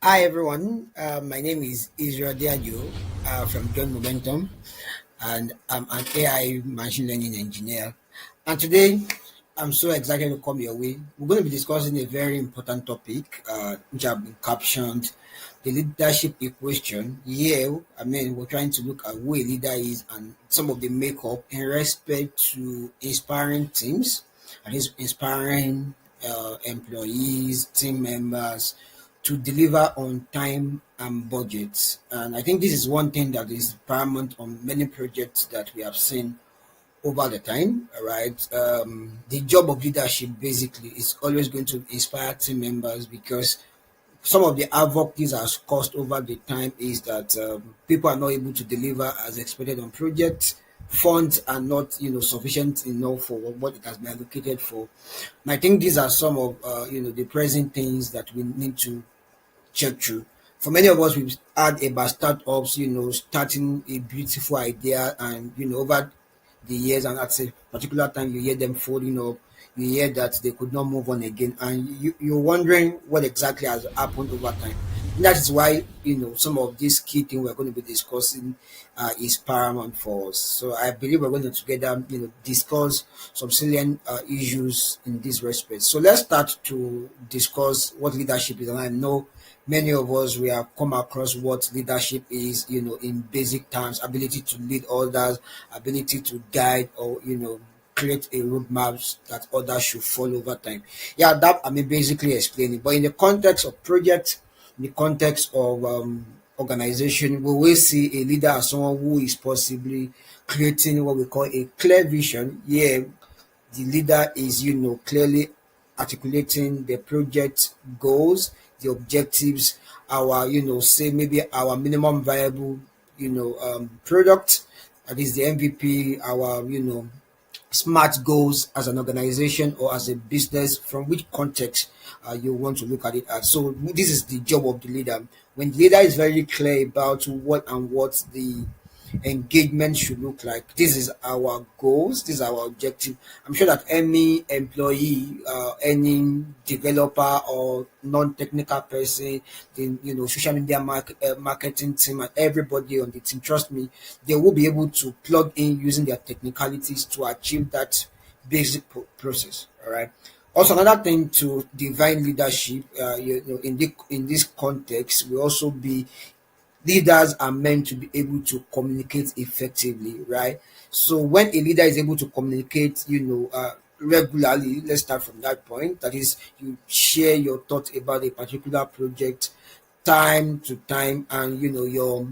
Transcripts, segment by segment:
Hi everyone, my name is Odeajo from John Momentum, and I'm an AI machine learning engineer. And today, I'm so excited to come your way. We're going to be discussing a very important topic, which have been captioned the leadership equation. Yeah, I mean, we're trying to look at who a leader is and some of the makeup in respect to inspiring teams, and inspiring employees, team members to deliver on time and budget. And I think this is one thing that is paramount on many projects that we have seen over the time, right? The job of leadership basically is always going to inspire team members because some of the havoc this has caused over the time is that people are not able to deliver as expected on projects. Funds are not, sufficient enough for what it has been allocated for. And I think these are some of, the present things that we need to check through. For many of us, we've had about startups, starting a beautiful idea, and over the years, and at a particular time, you hear them folding up. You hear that they could not move on again, and you're wondering what exactly has happened over time. And that is why some of these key things we're going to be discussing is paramount for us. So I believe we're going to together, discuss some salient issues in this respect. So let's start to discuss what leadership is, and I know many of us we have come across what leadership is, in basic terms: ability to lead others, ability to guide, or create a roadmap that others should follow over time. Yeah, that I mean basically explaining. But in the context of project, in the context of organization, we will see a leader as someone who is possibly creating what we call a clear vision. Yeah, the leader is clearly articulating the project goals, the objectives, our say maybe our minimum viable product, that is the MVP, our smart goals as an organization or as a business, from which context you want to look at it at. So this is the job of the leader. When the leader is very clear about what the engagement should look like, this is our goals, this is our objective. I'm sure that any employee, any developer or non-technical person, the social media marketing team, and everybody on the team, trust me, they will be able to plug in using their technicalities to achieve that basic process. All right. Also, another thing to divine leadership, in this context, will also be leaders are meant to be able to communicate effectively, right? So when a leader is able to communicate, regularly, let's start from that point. That is, you share your thoughts about a particular project time to time, and your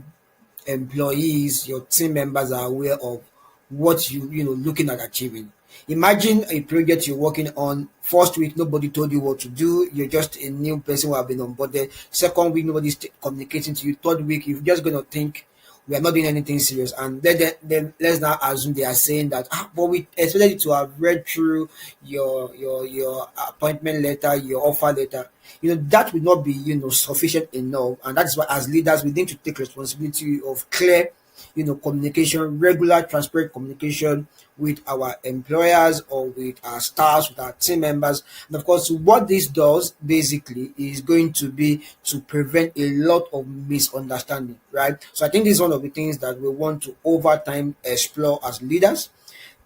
employees, your team members are aware of what looking at achieving. Imagine a project you're working on. First week, nobody told you what to do. You're just a new person who have been onboarded. Second week, nobody's communicating to you. Third week, you're just gonna think we are not doing anything serious. And then let's now assume they are saying that, but we expected you to have read through your appointment letter, your offer letter. That will not be sufficient enough, and that's why as leaders we need to take responsibility of clear communication, regular, transparent communication with our employers or with our staffs, with our team members. And of course, what this does basically is going to be to prevent a lot of misunderstanding, right? So I think this is one of the things that we want to over time explore as leaders,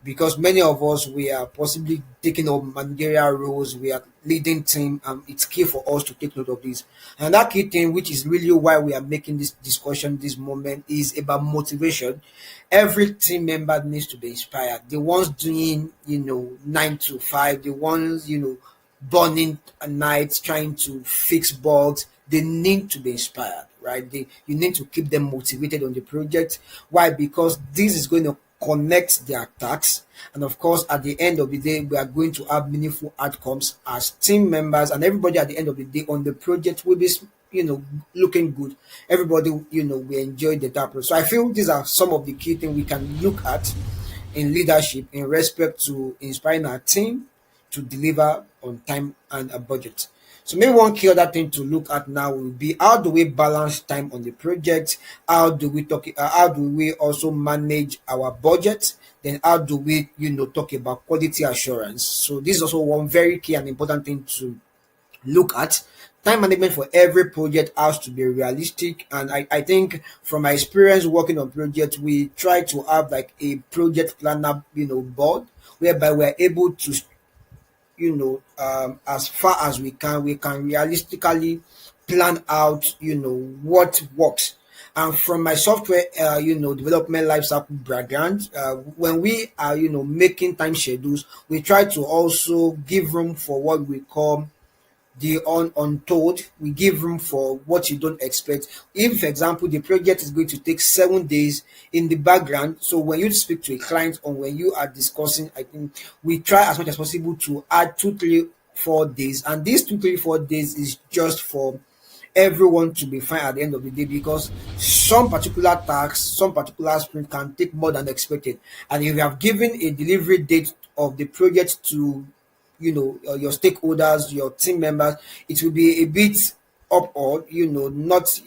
because many of us we are possibly taking up managerial roles, we are leading team, and it's key for us to take note of this. And that key thing, which is really why we are making this discussion this moment, is about motivation. Every team member needs to be inspired. The ones doing 9 to 5, the ones burning at night trying to fix bugs, they need to be inspired, right? You need to keep them motivated on the project. Why? Because this is going to connect their tasks, and of course at the end of the day we are going to have meaningful outcomes as team members, and everybody at the end of the day on the project will be looking good. Everybody we enjoy the data. So I feel these are some of the key things we can look at in leadership in respect to inspiring our team to deliver on time and a budget. So maybe one key other thing to look at now will be, how do we balance time on the project? How do we talk? How do we also manage our budget? Then how do we talk about quality assurance? So this is also one very key and important thing to look at. time management for every project has to be realistic. And I think from my experience working on projects, we try to have like a project planner, board, whereby we're able to, as far as we can realistically plan out, what works. And from my software, development lifecycle background, when we are, making time schedules, we try to also give room for what we call the untold. We give room for what you don't expect. If, for example, the project is going to take 7 days in the background, so when you speak to a client or when you are discussing, I think we try as much as possible to add 2, 3, 4 days, and these 2, 3, 4 days is just for everyone to be fine at the end of the day, because some particular tasks, some particular sprint can take more than expected. And if you have given a delivery date of the project to, your stakeholders, your team members, it will be a bit up, or not,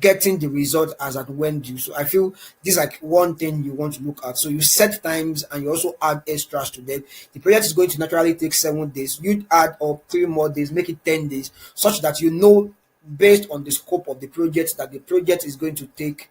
getting the result as at when due. So I feel this is like one thing you want to look at. So you set times and you also add extras to them. The project is going to naturally take 7 days, you add up 3 more days, make it 10 days, such that based on the scope of the project, that the project is going to take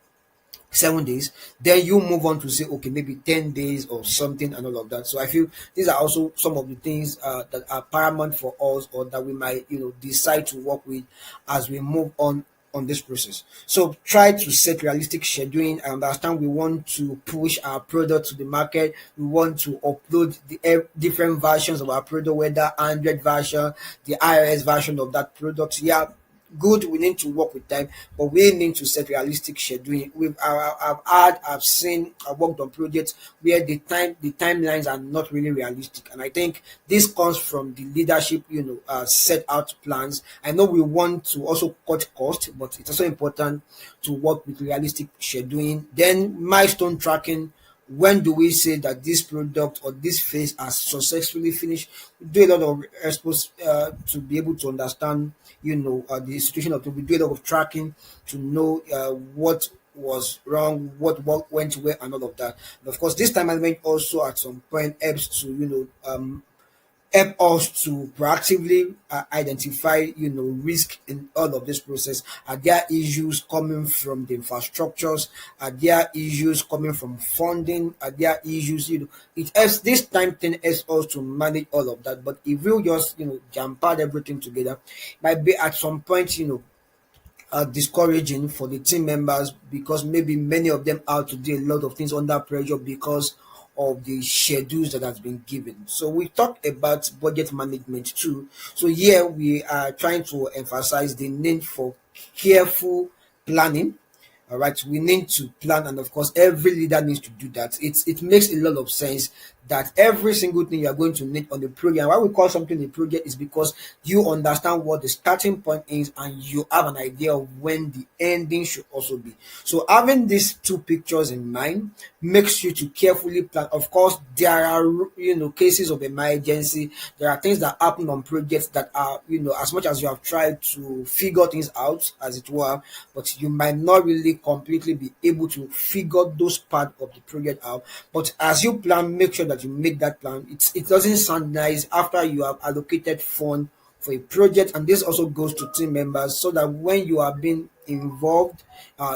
7 days. Then you move on to say, okay, maybe 10 days or something and all of that. So I feel these are also some of the things that are paramount for us, or that we might, decide to work with as we move on this process. So try to set realistic scheduling. I understand we want to push our product to the market. We want to upload the different versions of our product, whether Android version, the iOS version of that product. Yeah, good, we need to work with time, but we need to set realistic scheduling. I've seen, I've worked on projects where the timelines are not really realistic, and I think this comes from the leadership, set out plans. I know we want to also cut cost, but it's also important to work with realistic scheduling. Then milestone tracking. When do we say that this product or this phase has successfully finished? We do a lot of expose to be able to understand, the situation of it. We do a lot of tracking to know what was wrong, what went where, and all of that. And of course, this time management also at some point helps to, help us to proactively identify, risk in all of this process. Are there issues coming from the infrastructures? Are there issues coming from funding? Are there issues, it helps, this time thing helps us to manage all of that. But if we just, jump out everything together, might be at some point, discouraging for the team members, because maybe many of them are to do a lot of things under pressure because of the schedules that has been given. So we talked about budget management too. So here we are trying to emphasize the need for careful planning. All right, we need to plan, and of course, every leader needs to do that. It makes a lot of sense that every single thing you are going to need on the project. Why we call something a project is because you understand what the starting point is, and you have an idea of when the ending should also be. So having these two pictures in mind makes you to carefully plan. Of course, there are, cases of emergency. There are things that happen on projects that are, as much as you have tried to figure things out, as it were, but you might not really completely be able to figure those part of the project out. But as you plan, make sure that you make that plan. It doesn't sound nice after you have allocated fund for a project, and this also goes to team members, so that when you are being involved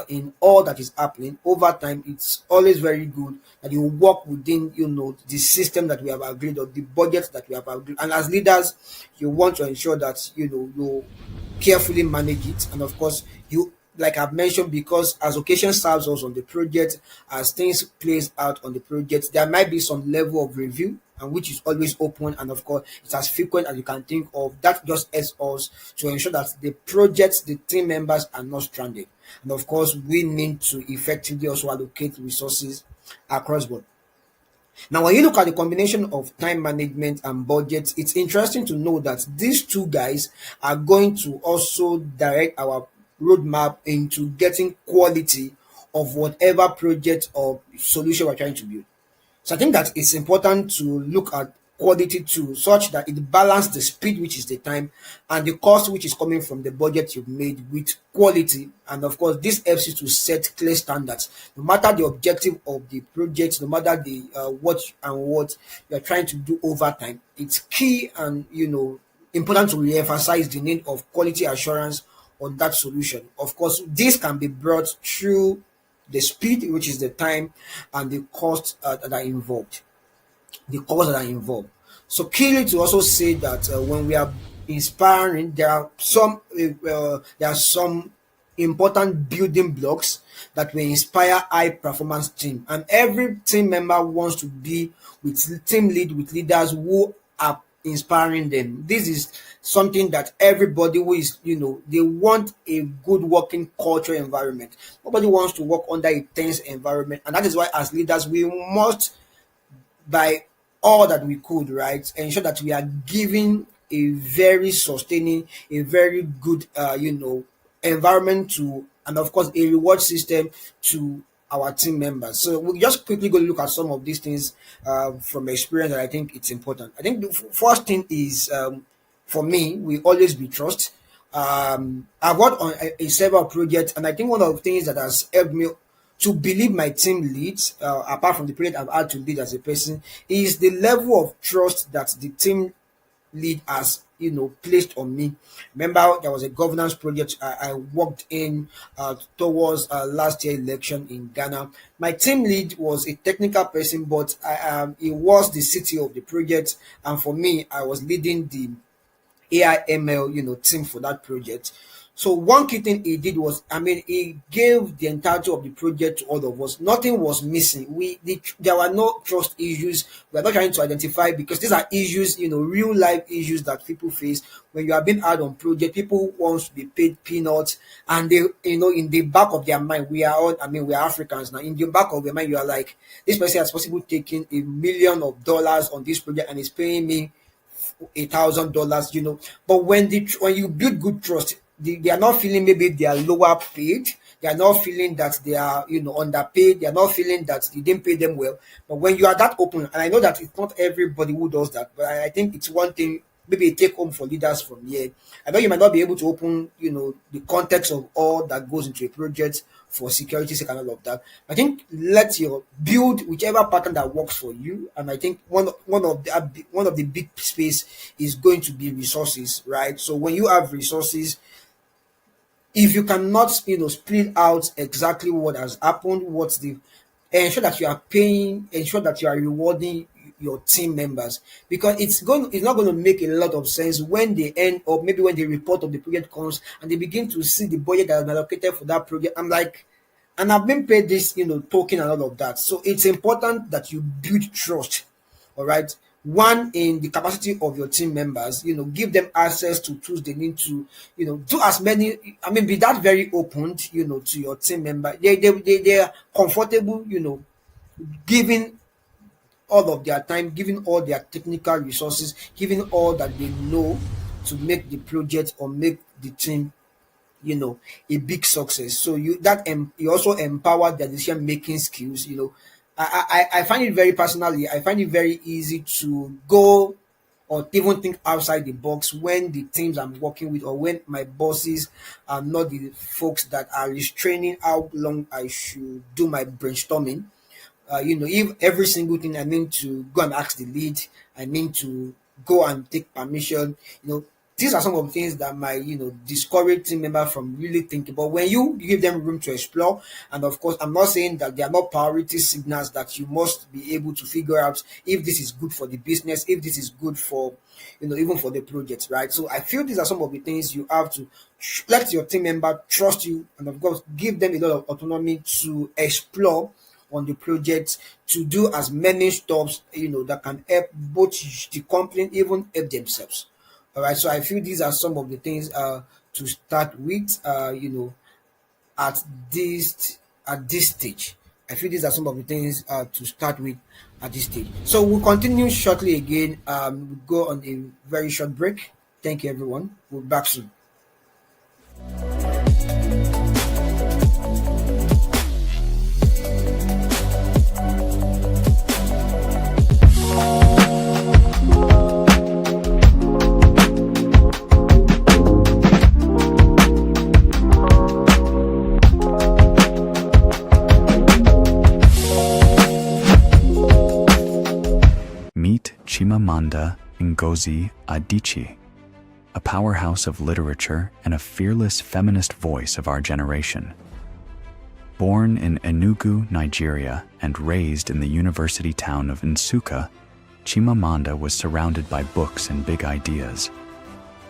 in all that is happening over time, it's always very good that you work within, the system that we have agreed, or the budget that we have agreed. And as leaders, you want to ensure that, you carefully manage it. And of course, you, like I've mentioned, because as occasion serves us on the project, as things plays out on the project, there might be some level of review, and which is always open, and of course it's as frequent as you can think of. That just helps us to ensure that the projects, the team members are not stranded. And of course, we need to effectively also allocate resources across board. Now, when you look at the combination of time management and budget, it's interesting to know that these two guys are going to also direct our roadmap into getting quality of whatever project or solution we're trying to build. So I think that it's important to look at quality too, such that it balances the speed, which is the time, and the cost, which is coming from the budget you've made, with quality. And of course, this helps you to set clear standards. No matter the objective of the project, no matter the what you're trying to do over time, it's key. And important to re-emphasize the need of quality assurance on that solution. Of course, this can be brought through the speed, which is the time, and the cost that are involved. The costs that are involved. So key to also say that when we are inspiring, there are some important building blocks that will inspire high performance team, and every team member wants to be with team lead with leaders who are inspiring them. This is something that everybody who is, they want a good working culture environment. Nobody wants to work under a tense environment, and that is why as leaders we must, by all that we could, right, ensure that we are giving a very sustaining, a very good, environment to, and of course, a reward system to our team members. So we'll just quickly go look at some of these things from experience that I think it's important. I think the first thing is, for me, we always be trust. I've worked on a several projects, and I think one of the things that has helped me to believe my team leads, apart from the project I've had to lead as a person, is the level of trust that the team lead has, placed on me. Remember, there was a governance project I worked in towards last year election in Ghana. My team lead was a technical person, but he was the CTO of the project, and for me, I was leading the AI/ML, team for that project. So one key thing he did was, he gave the entirety of the project to all of us. Nothing was missing. There were no trust issues. We are not trying to identify, because these are issues, real life issues that people face when you are being hired on project. People want to be paid peanuts, and they, in the back of their mind, we are all, we are Africans now. In the back of your mind, you are like, this person has possibly taken $1 million on this project and is paying me $1,000, But when you build good trust, they are not feeling maybe they are lower paid. They are not feeling that they are, underpaid. They are not feeling that you didn't pay them well. But when you are that open, and I know that it's not everybody who does that, but I think it's one thing, maybe a take home for leaders from here. I know you might not be able to open, the context of all that goes into a project for security sake and all of that. I think let your build whichever pattern that works for you. And I think one of the big space is going to be resources, right? So when you have resources, if you cannot, split out exactly what has happened, ensure that you are paying, ensure that you are rewarding your team members, because it's not going to make a lot of sense when they end up, maybe when the report of the project comes and they begin to see the budget that has been allocated for that project. I'm like, and I've been paid this, token and all of that. So it's important that you build trust. All right. One, in the capacity of your team members, give them access to tools they need to, do as many, be that very open, to your team member. They are comfortable, giving all of their time, giving all their technical resources, giving all that they know to make the project or make the team, a big success. So you also empower their decision making skills. I find it very personally, I find it very easy to go or even think outside the box when the teams I'm working with, or when my bosses are not the folks that are restraining how long I should do my brainstorming. If every single thing I mean to go and ask the lead, I mean to go and take permission, these are some of the things that might, discourage team member from really thinking. But when you give them room to explore, and of course, I'm not saying that they are not priority signals that you must be able to figure out if this is good for the business, if this is good for, even for the project, right? So I feel these are some of the things you have to let your team member trust you, and of course, give them a lot of autonomy to explore on the project, to do as many stops, that can help both the company, even help themselves. All right, so I feel these are some of the things to start with, at this stage. I feel these are some of the things to start with at this stage. So we'll continue shortly again. We'll go on a very short break. Thank you, everyone. We'll be back soon. Meet Chimamanda Ngozi Adichie, a powerhouse of literature and a fearless feminist voice of our generation. Born in Enugu, Nigeria, and raised in the university town of Nsukka, Chimamanda was surrounded by books and big ideas.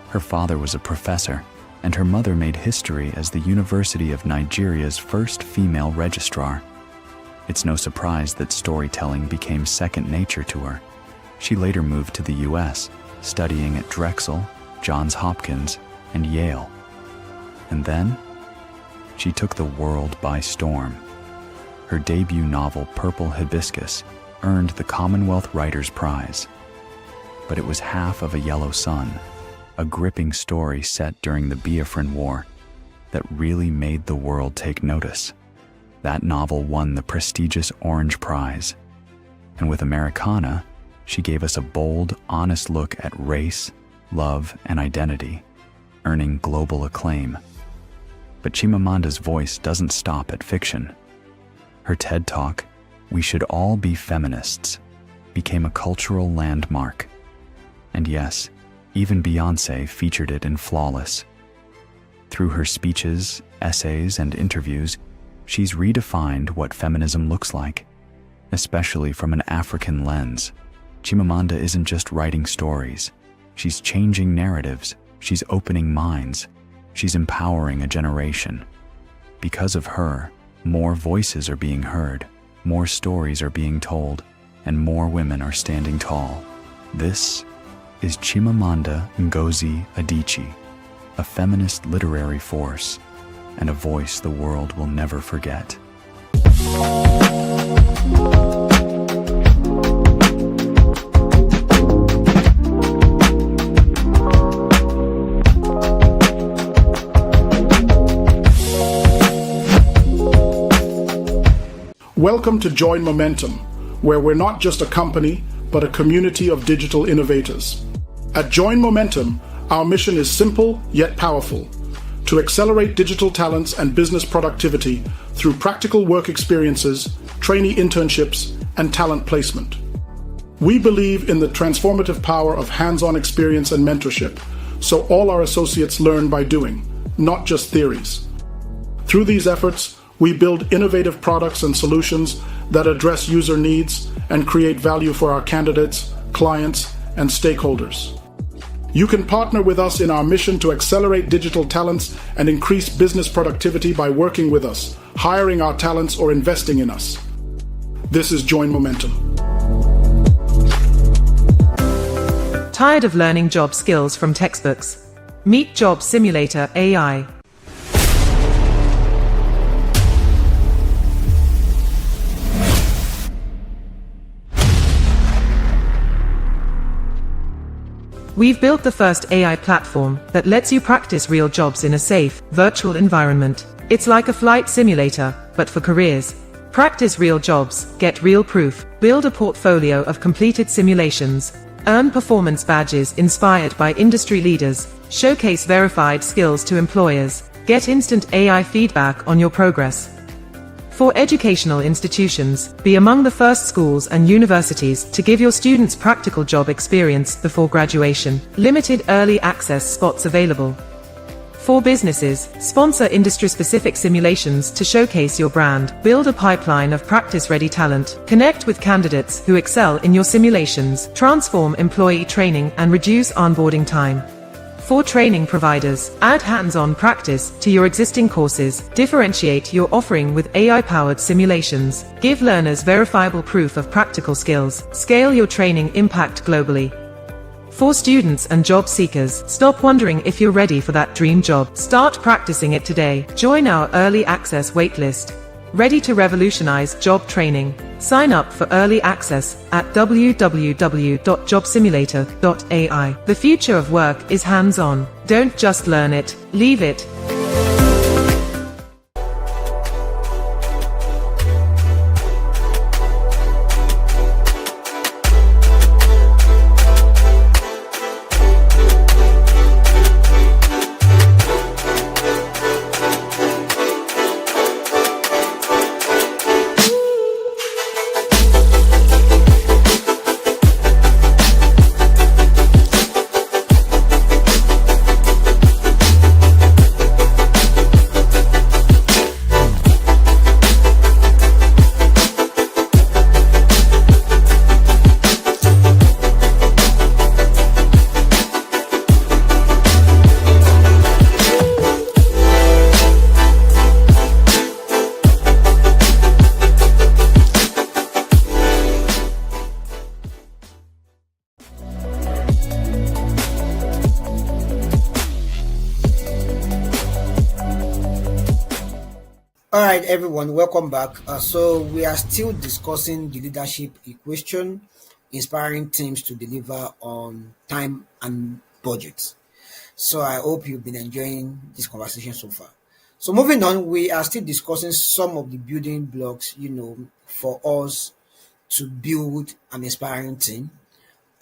Her father was a professor, and her mother made history as the University of Nigeria's first female registrar. It's no surprise that storytelling became second nature to her. She later moved to the US, studying at Drexel, Johns Hopkins, and Yale. And then, she took the world by storm. Her debut novel, Purple Hibiscus, earned the Commonwealth Writers' Prize. But it was half of A Yellow Sun, a gripping story set during the Biafran War, that really made the world take notice. That novel won the prestigious Orange Prize. And with Americana, she gave us a bold, honest look at race, love, and identity, earning global acclaim. But Chimamanda's voice doesn't stop at fiction. Her TED Talk, We Should All Be Feminists, became a cultural landmark. And yes, even Beyoncé featured it in Flawless. Through her speeches, essays, and interviews, she's redefined what feminism looks like, especially from an African lens. Chimamanda isn't just writing stories. She's changing narratives. She's opening minds. She's empowering a generation. Because of her, more voices are being heard, more stories are being told, and more women are standing tall. This is Chimamanda Ngozi Adichie, a feminist literary force, and a voice the world will never forget. Welcome to Join Momentum, where we're not just a company, but a community of digital innovators. At Join Momentum, our mission is simple yet powerful: to accelerate digital talents and business productivity through practical work experiences, trainee internships, and talent placement. We believe in the transformative power of hands-on experience and mentorship, so all our associates learn by doing, not just theories. Through these efforts, we build innovative products and solutions that address user needs and create value for our candidates, clients, and stakeholders. You can partner with us in our mission to accelerate digital talents and increase business productivity by working with us, hiring our talents, or investing in us. This is Join Momentum. Tired of learning job skills from textbooks? Meet Job Simulator AI. We've built the first AI platform that lets you practice real jobs in a safe, virtual environment. It's like a flight simulator, but for careers. Practice real jobs, get real proof, build a portfolio of completed simulations, earn performance badges inspired by industry leaders, showcase verified skills to employers, get instant AI feedback on your progress. For educational institutions, be among the first schools and universities to give your students practical job experience before graduation. Limited early access spots available. For businesses, sponsor industry-specific simulations to showcase your brand. Build a pipeline of practice-ready talent. Connect with candidates who excel in your simulations. Transform employee training and reduce onboarding time. For training providers, add hands-on practice to your existing courses. Differentiate your offering with AI-powered simulations. Give learners verifiable proof of practical skills. Scale your training impact globally. For students and job seekers, stop wondering if you're ready for that dream job. Start practicing it today. Join our early access waitlist. Ready to revolutionize job training? Sign up for early access at www.jobsimulator.ai. The future of work is hands-on. Don't just learn it, leave it. All right, everyone, welcome back. So we are still discussing the leadership equation, inspiring teams to deliver on time and budget. So I hope you've been enjoying this conversation so far. So moving on, we are still discussing some of the building blocks, for us to build an inspiring team.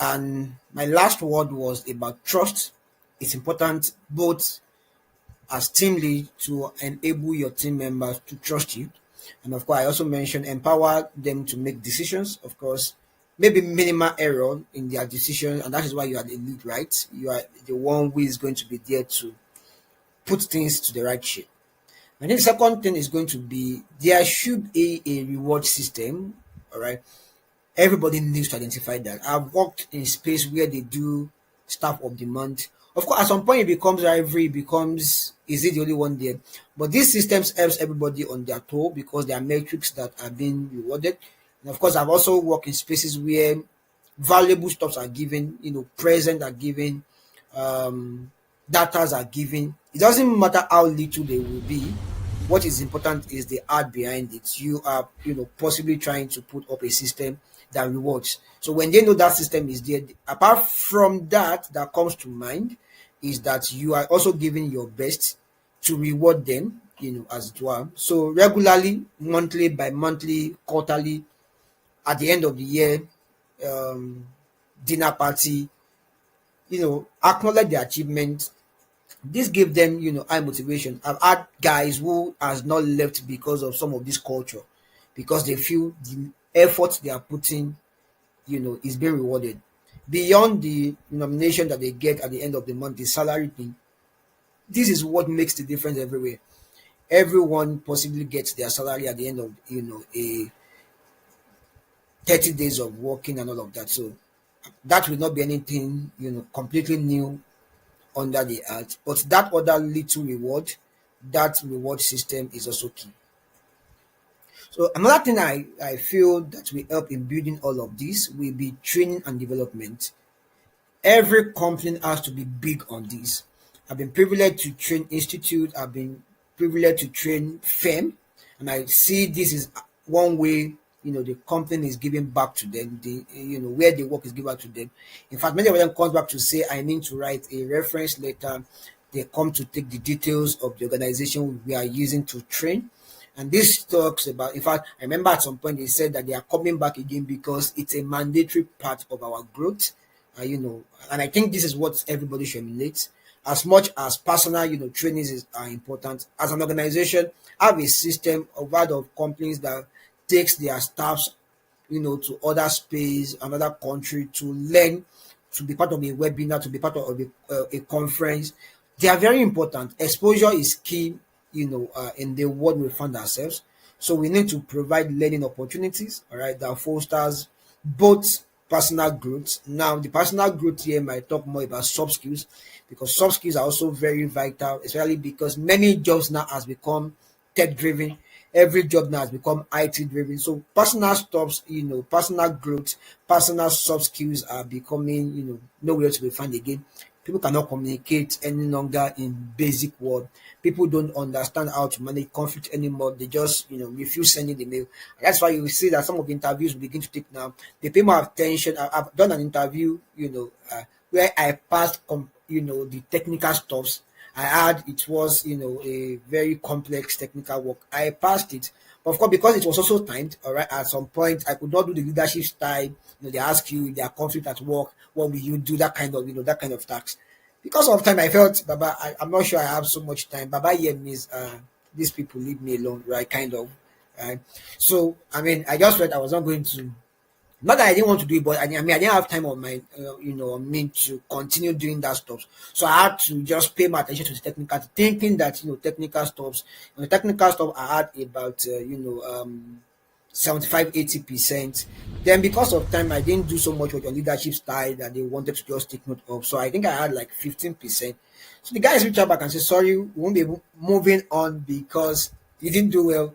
And my last word was about trust. It's important both as team lead to enable your team members to trust you. And of course, I also mentioned empower them to make decisions. Of course, maybe minimal error in their decisions, and that is why you are the lead, right? You are the one who is going to be there to put things to the right shape. And then the second thing is going to be there should be a reward system. All right, everybody needs to identify that. I've worked in space where they do staff of the month. Of course, at some point it becomes rivalry, it becomes is it the only one there? But these systems helps everybody on their toe because there are metrics that are being rewarded. And of course, I've also worked in spaces where valuable stuffs are given, present are given, um, datas are given. It doesn't matter how little they will be. What is important is the art behind it. You are, possibly trying to put up a system that rewards. So when they know that system is there, apart from that comes to mind is that you are also giving your best to reward them, as it were. So regularly, monthly, by monthly, quarterly, at the end of the year, um, dinner party, acknowledge the achievement. This gave them, high motivation. I've had guys who has not left because of some of this culture, because they feel the effort they are putting, is being rewarded. Beyond the nomination that they get at the end of the month, the salary thing, this is what makes the difference everywhere. Everyone possibly gets their salary at the end of, a 30 days of working and all of that. So that will not be anything, completely new under the earth. But that other little reward, that reward system is also key. So another thing I feel that will help in building all of this will be training and development. Every company has to be big on this. I've been privileged to train institute. I've been privileged to train firm, and I see this is one way the company is giving back to them. The where the work is given back to them. In fact, many of them comes back to say, "I need to write a reference letter." They come to take the details of the organization we are using to train. And this talks about, in fact, I remember at some point they said that they are coming back again because it's a mandatory part of our growth, and I think this is what everybody should emulate. As much as personal, trainings are important. As an organization, have a system of companies that takes their staffs, to other space, another country to learn, to be part of a webinar, to be part of a conference. They are very important. Exposure is key, in the world we find ourselves. So we need to provide learning opportunities, all right, that fosters both personal growth. Now, the personal growth here might talk more about soft skills because soft skills are also very vital, especially because many jobs now has become tech driven. Every job now has become IT driven. So personal stuffs, personal growth, personal soft skills are becoming, nowhere to be found again. People cannot communicate any longer in basic word. People don't understand how to manage conflict anymore. They just, refuse sending the mail. That's why you see that some of the interviews we begin to take now. They pay more attention. I've done an interview, where I passed, the technical stuffs. I had it was, a very complex technical work. I passed it. But of course, because it was also timed, all right, at some point, I could not do the leadership style. They ask you if there are conflict at work, what will you do? That kind of, that kind of task. Because of time, I felt, Baba, I'm not sure I have so much time. Baba here means these people leave me alone, right? Kind of. Right. So, I mean, I just felt I was not going to, not that I didn't want to do it, but I didn't have time on my, on me to continue doing that stuff. So I had to just pay my attention to the technical, thinking that, technical stuffs, the technical stuff I had about, 75-80%. Then because of time, I didn't do so much with your leadership style that they wanted to just take note of. So I think I had like 15%. So the guys reach out back and say, sorry, we won't be moving on because you didn't do well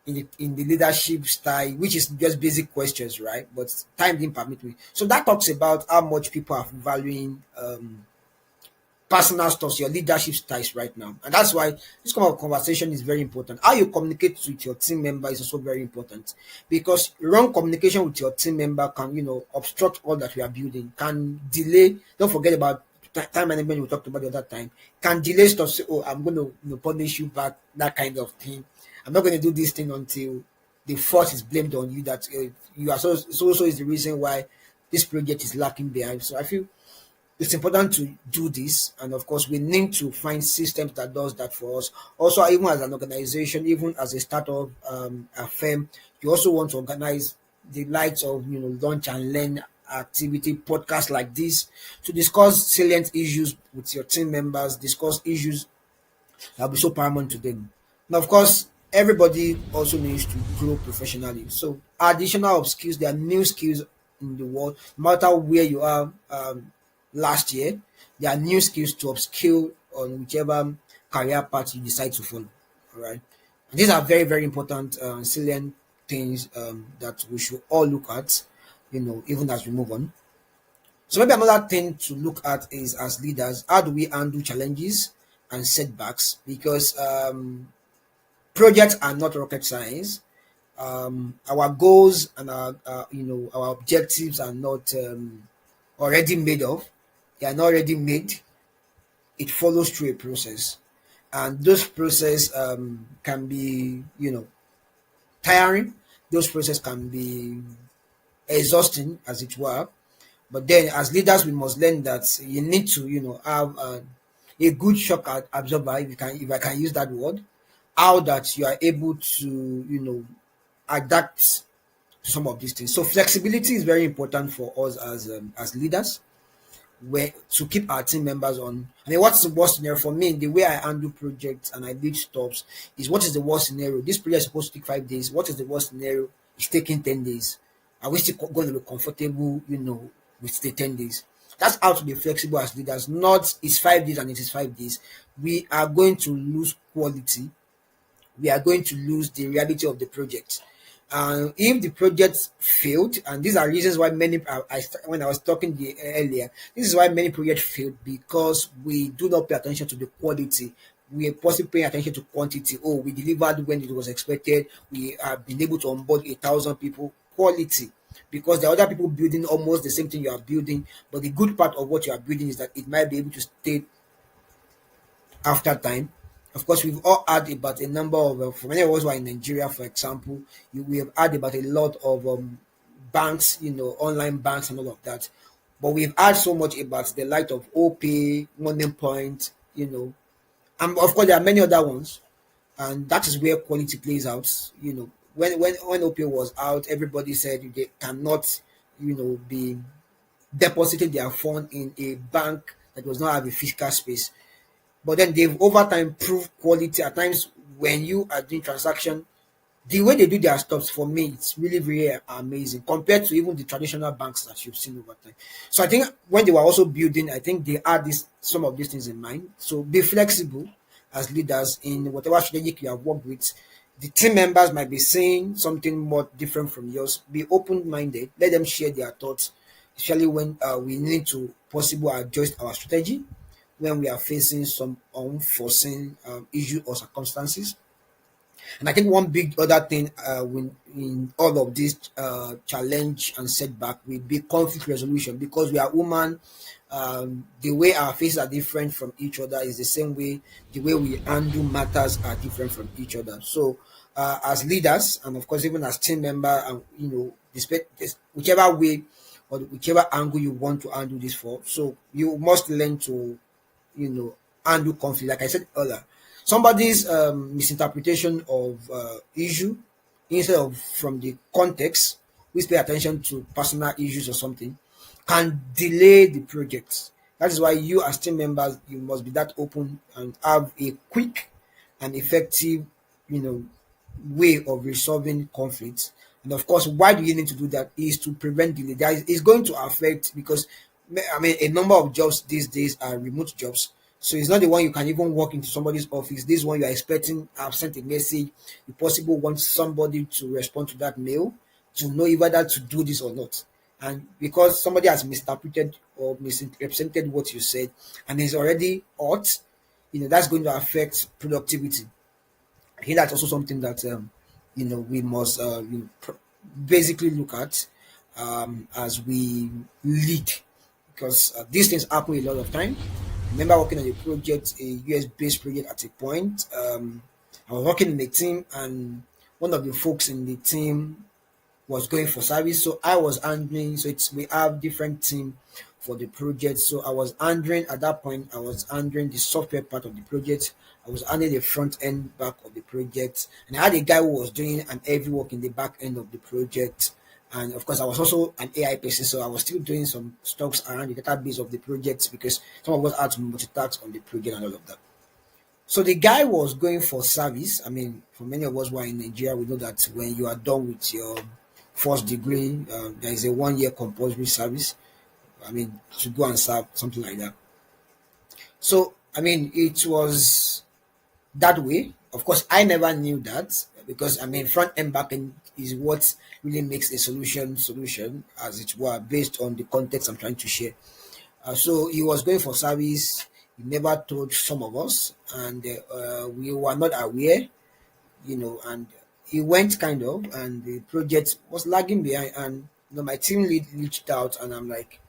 in the leadership style, which is just basic questions, right? But time didn't permit me. So that talks about how much people are valuing personal stuff, your leadership styles right now. And that's why this kind of conversation is very important. How you communicate with your team member is also very important, because wrong communication with your team member can, obstruct all that we are building, can delay. Don't forget about time management we talked about the other time. Can delay stuff. Say, oh, I'm going to punish you back, that kind of thing. I'm not going to do this thing until the fault is blamed on you, that you are so is the reason why this project is lacking behind. So I feel it's important to do this, and of course we need to find systems that does that for us. Also, even as an organization, even as a startup, a firm, you also want to organize the likes of launch and learn activity podcasts like this to discuss salient issues with your team members, discuss issues that will be so paramount to them. Now, of course, everybody also needs to grow professionally. So, additional of skills, there are new skills in the world. No matter where you are, last year, there are new skills to upskill on whichever career path you decide to follow. All right, and these are very, very important, salient things that we should all look at. Even as we move on. So maybe another thing to look at is, as leaders, how do we handle challenges and setbacks? Because projects are not rocket science. Our goals and our objectives are not already made of. They are not already made. It follows through a process, and those process can be tiring. Those process can be exhausting, as it were. But then, as leaders, we must learn that you need to, have a good shock absorber, if I can use that word. How that you are able to, adapt to some of these things. So flexibility is very important for us as leaders, where to keep our team members on. I mean, what's the worst scenario for me? The way I handle projects and I lead stops is, what is the worst scenario? This project is supposed to take 5 days. What is the worst scenario? It's taking 10 days. Are we still going to be comfortable, with the 10 days? That's how to be flexible as leaders. Not it's 5 days and it is 5 days. We are going to lose quality. We are going to lose the reality of the project. If the project failed, and these are reasons why many, when I was talking earlier, this is why many projects failed, because we do not pay attention to the quality. We are possibly paying attention to quantity. Oh, we delivered when it was expected. We have been able to onboard 1,000 people. Quality, because there are other people building almost the same thing you are building, but the good part of what you are building is that it might be able to stay after time. Of course, we've all heard about a number of, for many of us who are in Nigeria, for example, we have heard about a lot of banks, online banks and all of that. But we've heard so much about the light of OP, Money Point, and of course there are many other ones, and that is where quality plays out. When OP was out, everybody said they cannot, be depositing their fund in a bank that does not have a physical space. But then they've over time proved quality. At times when you are doing transaction, the way they do their stuff, for me, it's really, really amazing compared to even the traditional banks that you've seen over time. So I think when they were also building, I think they had some of these things in mind. So be flexible as leaders in whatever strategic you have worked with. The team members might be saying something more different from yours. Be open-minded. Let them share their thoughts, especially when we need to possibly adjust our strategy when we are facing some unforeseen issue or circumstances. And I think one big other thing in all of this challenge and setback will be conflict resolution, because we are human. The way our faces are different from each other is the same way the way we handle matters are different from each other. So, as leaders, and of course even as team member, and whichever way or whichever angle you want to handle this for, so you must learn to handle conflict. Like I said earlier, somebody's misinterpretation of issue, instead of from the context, please pay attention to personal issues or something, can delay the project. That is why you as team members, you must be that open and have a quick and effective, way of resolving conflicts. And of course, why do you need to do that? Is to prevent delay. It's going to affect, because I mean a number of jobs these days are remote jobs. So it's not the one you can even walk into somebody's office. This one you are expecting, I've sent a message. You possibly want somebody to respond to that mail to know whether to do this or not. and because somebody has misinterpreted or misrepresented what you said and is already hot, that's going to affect productivity. I think that's also something that we must basically look at as we lead, because these things happen a lot of time. I remember working on a project, a US based project at a point. I was working in a team, and one of the folks in the team was going for service. So I was handling, so it's we have different team for the project. So I was handling at that point, I was handling the software part of the project. I was handling the front end back of the project. And I had a guy who was doing an heavy work in the back end of the project. And of course, I was also an AI person, so I was still doing some stuff around the database of the project because some of us had to multitask on the project and all of that. So the guy was going for service. I mean, for many of us who are in Nigeria, we know that when you are done with your first degree, there is a 1 year compulsory service. I mean, to go and serve, something like that. So, I mean, it was that way. Of course, I never knew that because, I mean, front and back end is what really makes a solution, as it were, based on the context I'm trying to share. So he was going for service. He never told some of us, and we were not aware, and he went kind of, and the project was lagging behind. And my team lead reached out, and I'm like,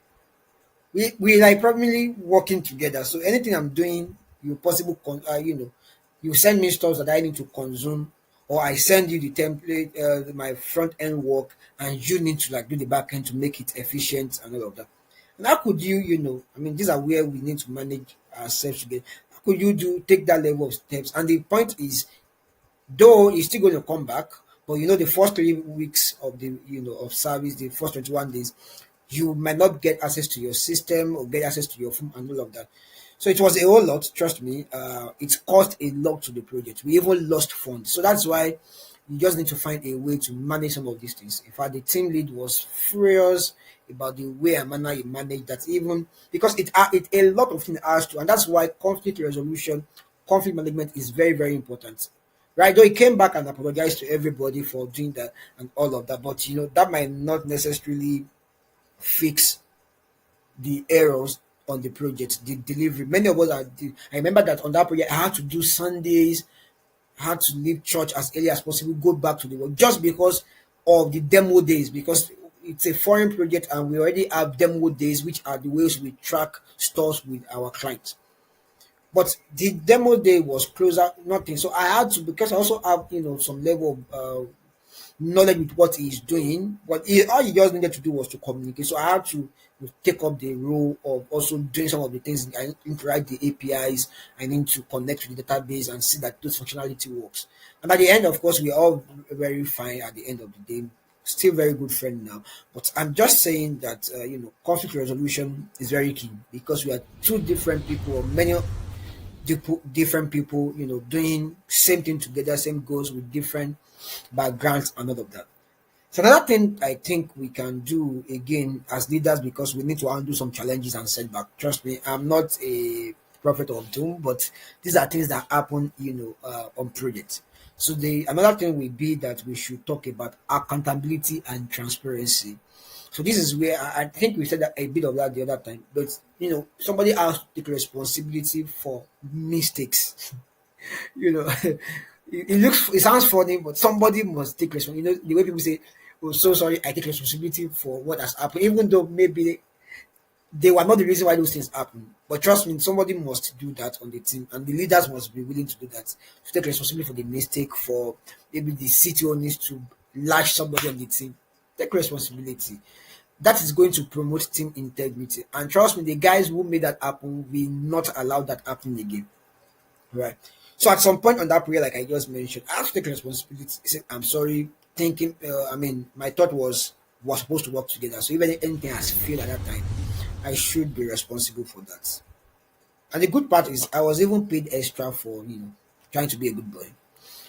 we like probably working together. So anything I'm doing, you possible, you send me stuff that I need to consume, or I send you the template, my front end work, and you need to like do the back end to make it efficient and all of that. And how could you, I mean, these are where we need to manage ourselves together. How could you take that level of steps? And the point is, though he's still going to come back, but the first 3 weeks of the of service, the first 21 days, you might not get access to your system or get access to your phone and all of that. So it was a whole lot, trust me. It cost a lot to the project. We even lost funds. So that's why you just need to find a way to manage some of these things. In fact, the team lead was furious about the way and manner he managed that, even because it a lot of things has to, and that's why conflict resolution, conflict management is very, very important. Right? Though he came back and apologized to everybody for doing that and all of that, but that might not necessarily fix the errors on the project, the delivery. Many of us I remember that on that project, I had to do Sundays, I had to leave church as early as possible, go back to the work just because of the demo days, because it's a foreign project and we already have demo days, which are the ways we track stores with our clients. But the demo day was closer, nothing. So I had to, because I also have, some level of knowledge with what he's doing, but all he just needed to do was to communicate. So I had to take up the role of also doing some of the things. I need to write the APIs, I need to connect to the database and see that those functionality works. And at the end, of course, we're all very fine at the end of the day. Still very good friend now. But I'm just saying that, conflict resolution is very key because we are two different people, or many different people, doing same thing together, same goals with different backgrounds and all of that. So another thing I think we can do again as leaders, because we need to undo some challenges and setback. Trust me, I'm not a prophet of doom, but these are things that happen, on projects. So the another thing will be that we should talk about accountability and transparency. So this is where I think we said that a bit of that the other time, but somebody has to take responsibility for mistakes. It sounds funny, but somebody must take responsibility. The way people say, "Oh, so sorry, I take responsibility for what has happened," even though maybe they were not the reason why those things happen. But trust me, somebody must do that on the team, and the leaders must be willing to do that, to take responsibility for the mistake. For maybe the CTO needs to lash somebody on the team. Take responsibility. That is going to promote team integrity. And trust me, the guys who made that happen will not allow that happen again. Right. So at some point on that prayer, like I just mentioned, I have to take responsibility. I said, I'm sorry, thinking, I mean, my thought was supposed to work together. So if anything has failed at that time, I should be responsible for that. And the good part is I was even paid extra for, trying to be a good boy.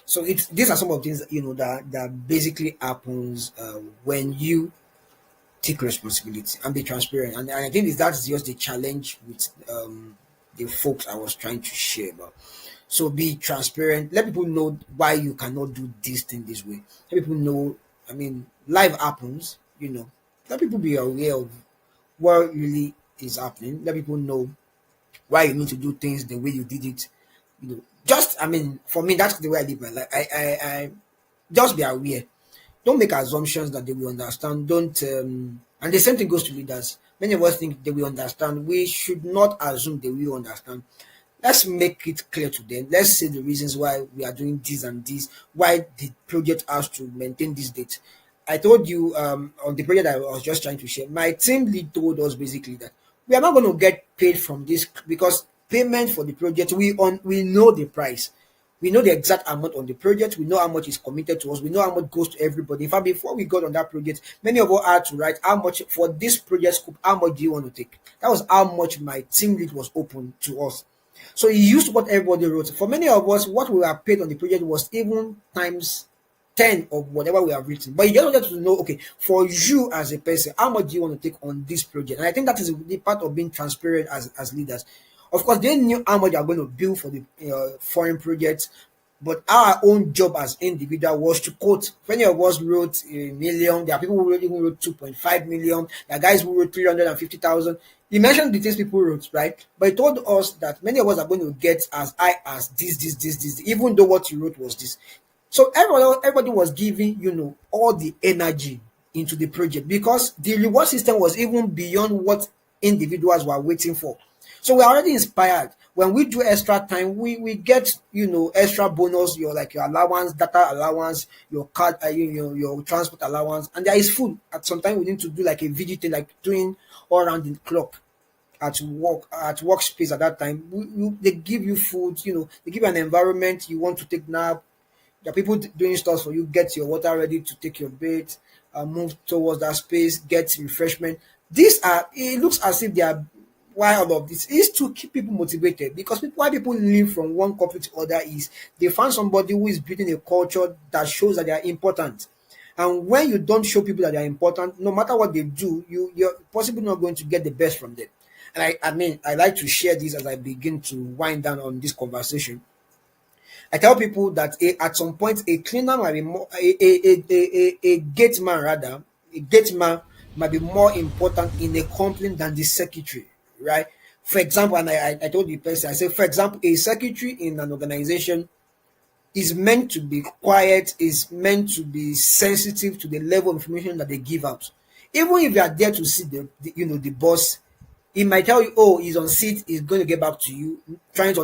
So these are some of the things, that basically happens when you take responsibility and be transparent. And I think that's just the challenge with the folks I was trying to share about. So be transparent. Let people know why you cannot do this thing this way. Let people know. I mean, life happens. let people be aware of what really is happening. Let people know why you need to do things the way you did it. Just I mean, for me, that's the way I live my life. I just be aware. Don't make assumptions that they will understand. Don't and the same thing goes to leaders. Many of us think they will understand. We should not assume they will understand. Let's make it clear to them. Let's say the reasons why we are doing this and this, why the project has to maintain this date. I told you on the project I was just trying to share, my team lead told us basically that we are not going to get paid from this because payment for the project, we know the price. We know the exact amount on the project. We know how much is committed to us. We know how much goes to everybody. In fact, before we got on that project, many of us had to write how much for this project scope, how much do you want to take? That was how much my team lead was open to us. So he used what everybody wrote. For many of us, what we were paid on the project was even times 10 of whatever we have written. But you just wanted to know, okay, for you as a person, how much do you want to take on this project? And I think that is the part of being transparent as leaders. Of course, they knew how much they are going to bill for the foreign projects, but our own job as individual was to quote. Many of us wrote a million. There are people who even wrote 2.5 million. There are guys who wrote 350,000. He mentioned the things people wrote, right? But he told us that many of us are going to get as high as this, even though what you wrote was this. So everybody was giving, all the energy into the project because the reward system was even beyond what individuals were waiting for. So we're already inspired. When we do extra time, we get, extra bonus, your allowance, data allowance, your card, your transport allowance, and there is food. At some time we need to do like a VGT, like doing all around the clock at workspace at that time. They give you food, they give you an environment you want to take nap. There are people doing stuff for you. Get your water ready to take your bait, move towards that space, get refreshment. It looks as if they are, why all of this is to keep people motivated because why people leave from one company to other is they find somebody who is building a culture that shows that they are important. And when you don't show people that they are important, no matter what they do, you're possibly not going to get the best from them. And I like to share this as I begin to wind down on this conversation. I tell people that at some point a cleaner might be more a gate man rather a gate man might be more important in a company than the secretary, right? For example, and I told the person, I said, for example, a secretary in an organization is meant to be quiet, is meant to be sensitive to the level of information that they give out. Even if you are there to see the boss, he might tell you, oh, he's on seat, he's going to get back to you, trying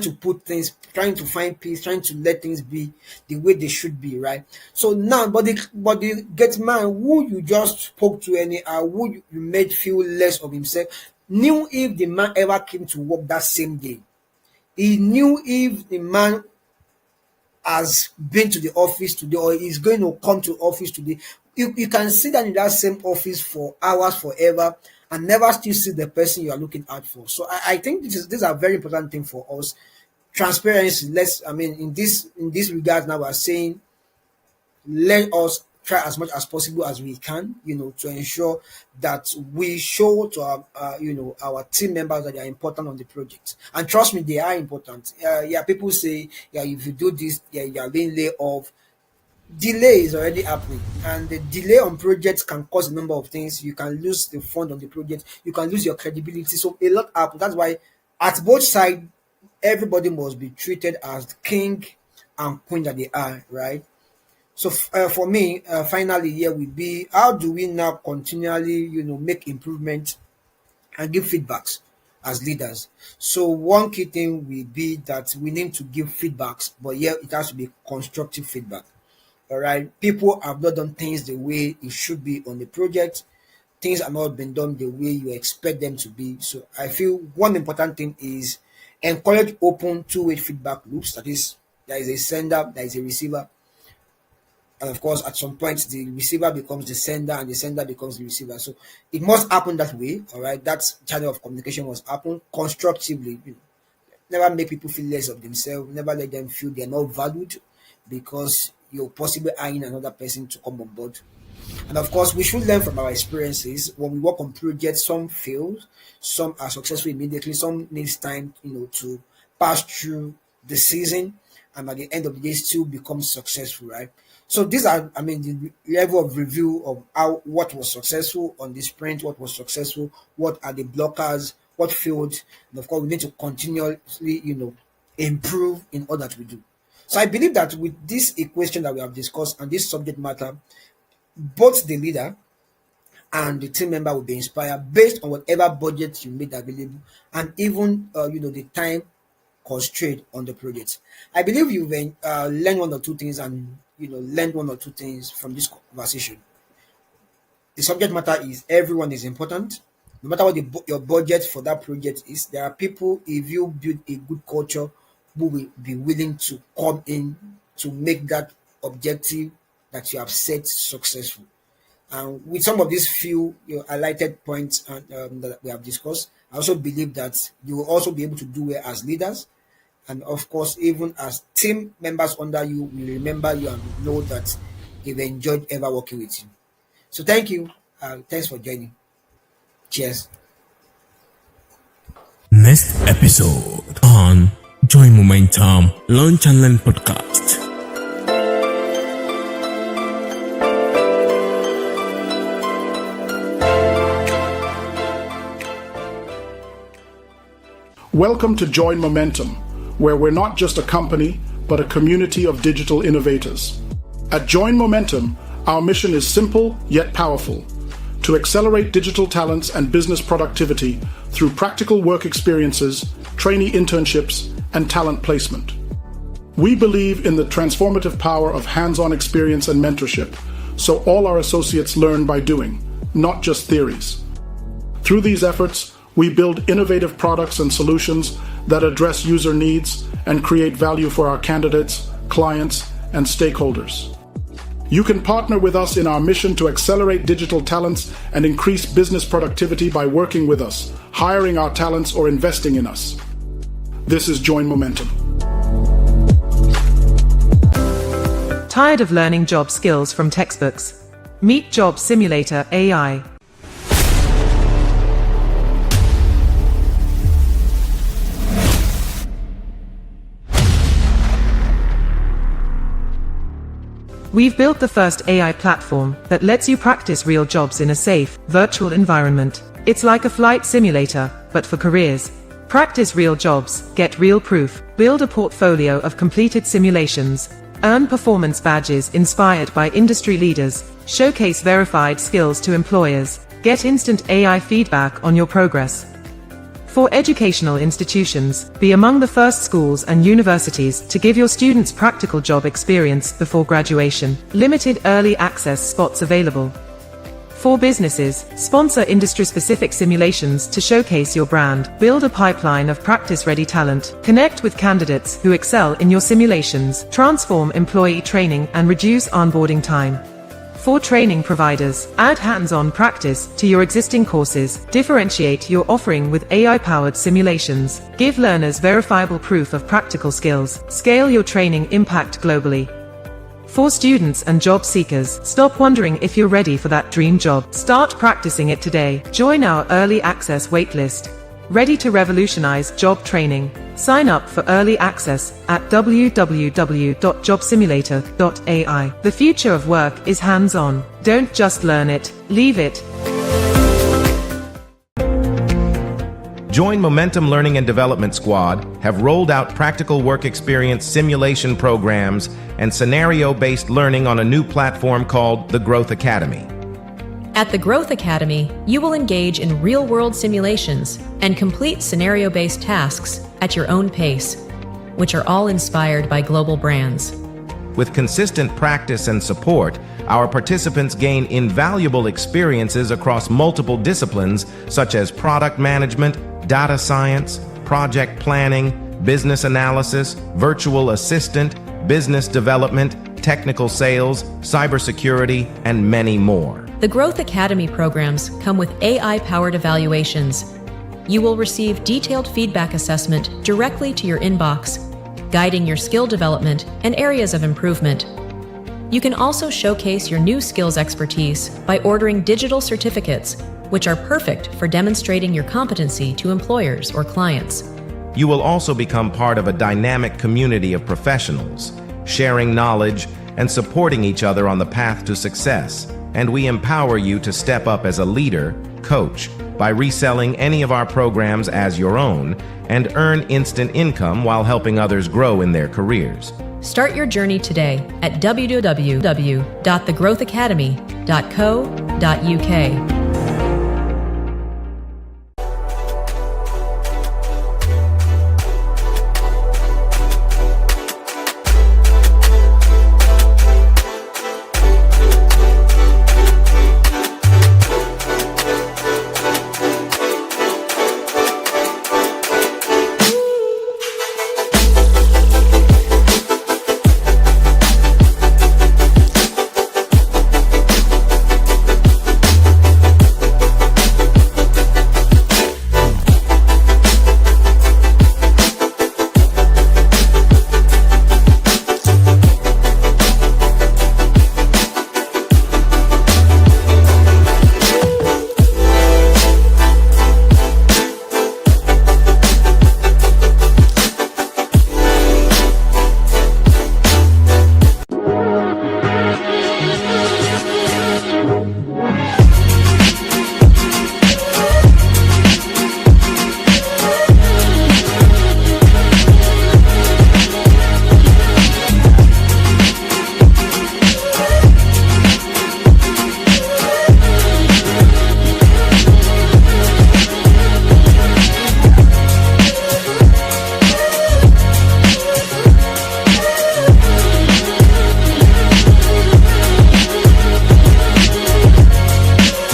to put things, trying to find peace, trying to let things be the way they should be, right? So now, but the get man who you just spoke to anyhow, who you made feel less of himself, knew if the man ever came to work that same day. He knew if the man has been to the office today or is going to come to office today. You can sit down in that same office for hours, forever, and never still see the person you are looking out for. So I think these are very important thing for us. Transparency. In this regard, now we're saying let us try as much as possible as we can, to ensure that we show to our team members that they are important on the project. And trust me, they are important. Yeah, people say, yeah, if you do this, yeah, you are being laid off. Delay is already happening, and the delay on projects can cause a number of things. You can lose the fund on the project, you can lose your credibility. So a lot happens. That's why at both sides, everybody must be treated as king and queen that they are, right? So for me, finally, here will be how do we now continually, make improvement and give feedbacks as leaders. So one key thing will be that we need to give feedbacks, but yeah, it has to be constructive feedback. All right, people have not done things the way it should be on the project. Things are not been done the way you expect them to be. So I feel one important thing is encourage open two-way feedback loops. That is, there is a sender, there is a receiver, and of course, at some point, the receiver becomes the sender, and the sender becomes the receiver. So it must happen that way. All right, that channel of communication must happen constructively. Never make people feel less of themselves. Never let them feel they're not valued because you're possibly eyeing another person to come on board. And of course, we should learn from our experiences. When we work on projects, some fail, some are successful immediately, some needs time, to pass through the season. and at the end of the day still become successful, right? So these are, I mean, the level of review of how what was successful on the sprint, what was successful, what are the blockers, what failed, and of course we need to continuously, improve in all that we do. So I believe that with this equation that we have discussed and this subject matter, both the leader and the team member will be inspired based on whatever budget you made available, and even the time constraint on the project. I believe you've learned one or two things, and learned one or two things from this conversation. The subject matter is everyone is important. No matter what your budget for that project is, there are people, if you build a good culture, who will be willing to come in to make that objective that you have set successful. And with some of these few highlighted points that we have discussed, I also believe that you will also be able to do well as leaders. And of course, even as team members under you will remember you and know that they've enjoyed ever working with you. So thank you. Thanks for joining. Cheers. Next episode on Join Momentum Launch and Learn Podcast. Welcome to Join Momentum, where we're not just a company, but a community of digital innovators. At Join Momentum, our mission is simple yet powerful: to accelerate digital talents and business productivity through practical work experiences, trainee internships, and talent placement. We believe in the transformative power of hands-on experience and mentorship, so all our associates learn by doing, not just theories. Through these efforts, we build innovative products and solutions that address user needs and create value for our candidates, clients, and stakeholders. You can partner with us in our mission to accelerate digital talents and increase business productivity by working with us, hiring our talents, or investing in us. This is Join Momentum. Tired of learning job skills from textbooks? Meet Job Simulator AI. We've built the first AI platform that lets you practice real jobs in a safe, virtual environment. It's like a flight simulator, but for careers. Practice real jobs, get real proof, build a portfolio of completed simulations, earn performance badges inspired by industry leaders, showcase verified skills to employers, get instant AI feedback on your progress. For educational institutions, be among the first schools and universities to give your students practical job experience before graduation. Limited early access spots available. For businesses, sponsor industry-specific simulations to showcase your brand. Build a pipeline of practice-ready talent. Connect with candidates who excel in your simulations. Transform employee training and reduce onboarding time. For training providers, add hands-on practice to your existing courses. Differentiate your offering with AI-powered simulations. Give learners verifiable proof of practical skills. Scale your training impact globally. For students and job seekers, stop wondering if you're ready for that dream job. Start practicing it today. Join our early access waitlist. Ready to revolutionize job training? Sign up for early access at www.jobsimulator.ai. The future of work is hands-on. Don't just learn it, leave it. Join Momentum Learning and Development Squad have rolled out practical work experience simulation programs and scenario-based learning on a new platform called the Growth Academy. At the Growth Academy, you will engage in real-world simulations and complete scenario-based tasks at your own pace, which are all inspired by global brands. With consistent practice and support, our participants gain invaluable experiences across multiple disciplines such as product management, data science, project planning, business analysis, virtual assistant, business development, technical sales, cybersecurity, and many more. The Growth Academy programs come with AI-powered evaluations. You will receive detailed feedback assessment directly to your inbox, guiding your skill development and areas of improvement. You can also showcase your new skills expertise by ordering digital certificates, which are perfect for demonstrating your competency to employers or clients. You will also become part of a dynamic community of professionals, sharing knowledge and supporting each other on the path to success. And we empower you to step up as a leader, coach, by reselling any of our programs as your own and earn instant income while helping others grow in their careers. Start your journey today at www.thegrowthacademy.co.uk.